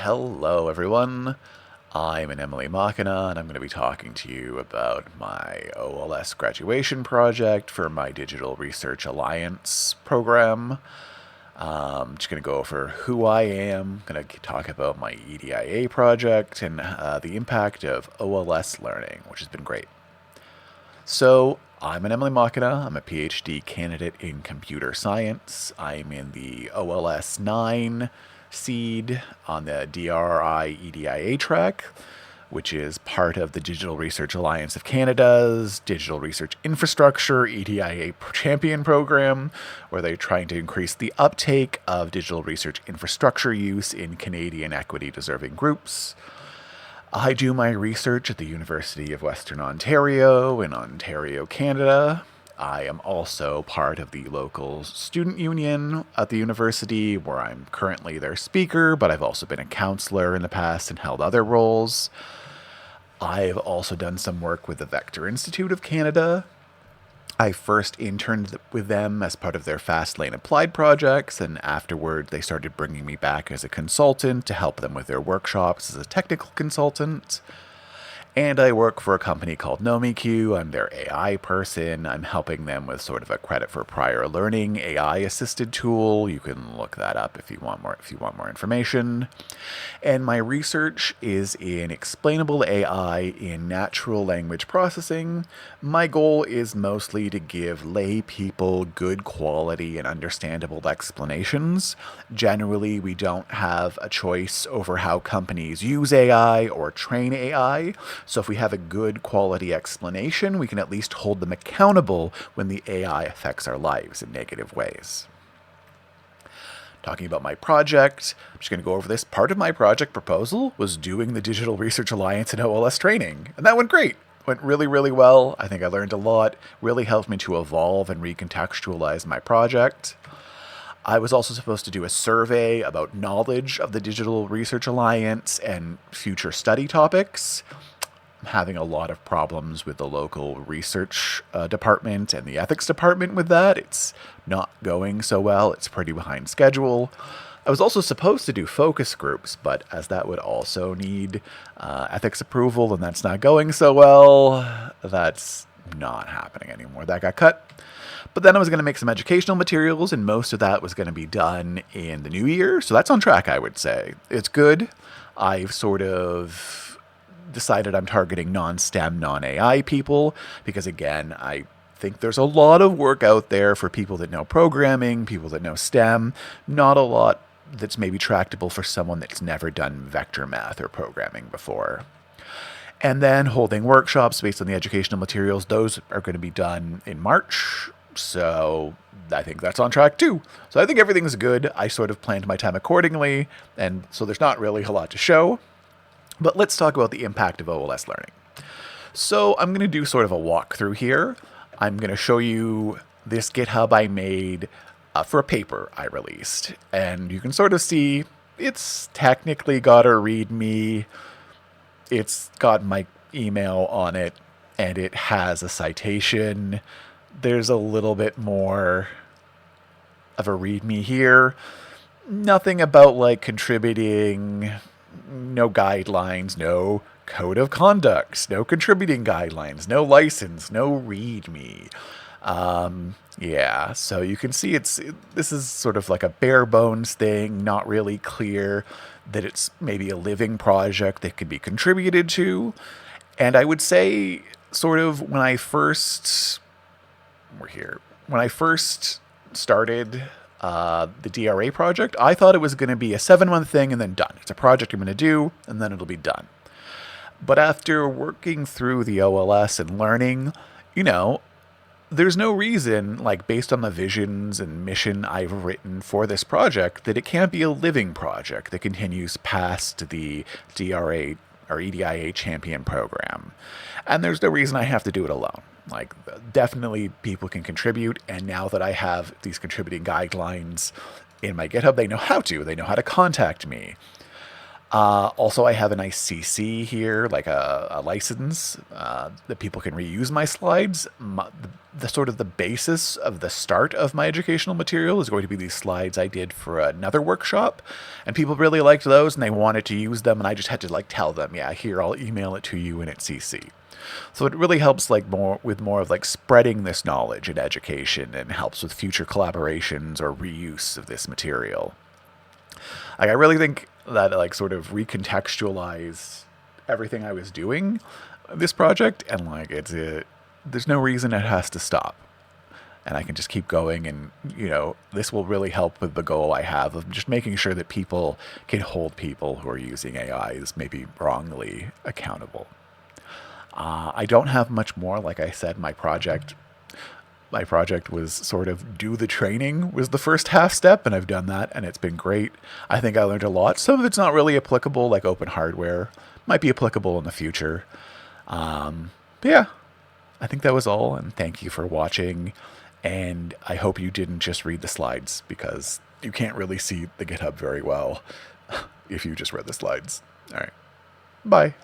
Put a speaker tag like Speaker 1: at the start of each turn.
Speaker 1: Hello everyone, I'm Anemily Machina, and I'm going to be talking to you about my OLS graduation project for my Digital Research Alliance program. Just going to go over who I am, going to talk about my EDIA project, and the impact of OLS learning, which has been great. So, I'm Anemily Machina. I'm a PhD candidate in computer science. I'm in the OLS 9 seed on the DRI EDIA track, which is part of the Digital Research Alliance of Canada's Digital Research Infrastructure EDIA Champion Program, where they're trying to increase the uptake of digital research infrastructure use in Canadian equity-deserving groups. I do my research at the University of Western Ontario in Ontario, Canada. I am also part of the local student union at the university, where I'm currently their speaker, but I've also been a counselor in the past and held other roles. I've also done some work with the Vector Institute of Canada. I first interned with them as part of their Fast Lane Applied projects, and afterward they started bringing me back as a consultant to help them with their workshops as a technical consultant. And I work for a company called NomiQ. I'm their AI person. I'm helping them with sort of a credit for prior learning AI assisted tool. You can look that up if you want more information. And my research is in explainable AI in natural language processing. My goal is mostly to give lay people good quality and understandable explanations. Generally, we don't have a choice over how companies use AI or train AI. So if we have a good quality explanation, we can at least hold them accountable when the AI affects our lives in negative ways. Talking about my project, I'm just going to go over this. Part of my project proposal was doing the Digital Research Alliance and OLS training, and that went great. Went really, really well. I think I learned a lot. Really helped me to evolve and recontextualize my project. I was also supposed to do a survey about knowledge of the Digital Research Alliance and future study topics. I'm having a lot of problems with the local research department and the ethics department with that. It's not going so well. It's pretty behind schedule. I was also supposed to do focus groups, but as that would also need ethics approval, and that's not going so well, that's not happening anymore. That got cut. But then I was going to make some educational materials, and most of that was going to be done in the new year. So that's on track, I would say. It's good. I've sort of decided I'm targeting non-STEM, non-AI people, because again, I think there's a lot of work out there for people that know programming, people that know STEM, not a lot that's maybe tractable for someone that's never done vector math or programming before. And then holding workshops based on the educational materials, those are going to be done in March. So I think that's on track too. So I think everything's good. I sort of planned my time accordingly, and so there's not really a lot to show. But let's talk about the impact of OLS learning. So I'm going to do sort of a walkthrough here. I'm going to show you this GitHub I made for a paper I released. And you can sort of see it's technically got a README. It's got my email on it, and it has a citation. There's a little bit more of a README here. Nothing about like contributing, no guidelines, no code of conduct, no contributing guidelines, no license, no README. Yeah, so you can see this is sort of like a bare bones thing, not really clear that it's maybe a living project that could be contributed to. And I would say sort of when I first started the DRA project, I thought it was going to be a 7-month thing and then done. It's a project I'm going to do and then it'll be done. But after working through the OLS and learning, there's no reason, like based on the visions and mission I've written for this project, that it can't be a living project that continues past the DRA or EDIA champion program. And there's no reason I have to do it alone. Like, definitely people can contribute, and now that I have these contributing guidelines in my GitHub, they know how to. They know how to contact me. Also, I have a nice CC here, like a license that people can reuse my slides. The sort of the basis of the start of my educational material is going to be these slides I did for another workshop, and people really liked those and they wanted to use them, and I just had to like tell them, yeah, here, I'll email it to you in its CC. So it really helps like more of like spreading this knowledge in education and helps with future collaborations or reuse of this material. Like I really think that like sort of recontextualize everything I was doing this project, and like there's no reason it has to stop, and I can just keep going, and this will really help with the goal I have of just making sure that people can hold people who are using AIs maybe wrongly accountable. I don't have much more. Like I said, my project was sort of do the training was the first half step, and I've done that, and it's been great. I think I learned a lot. Some of it's not really applicable, like open hardware might be applicable in the future. But yeah, I think that was all, and thank you for watching. And I hope you didn't just read the slides, because you can't really see the GitHub very well if you just read the slides. All right, bye.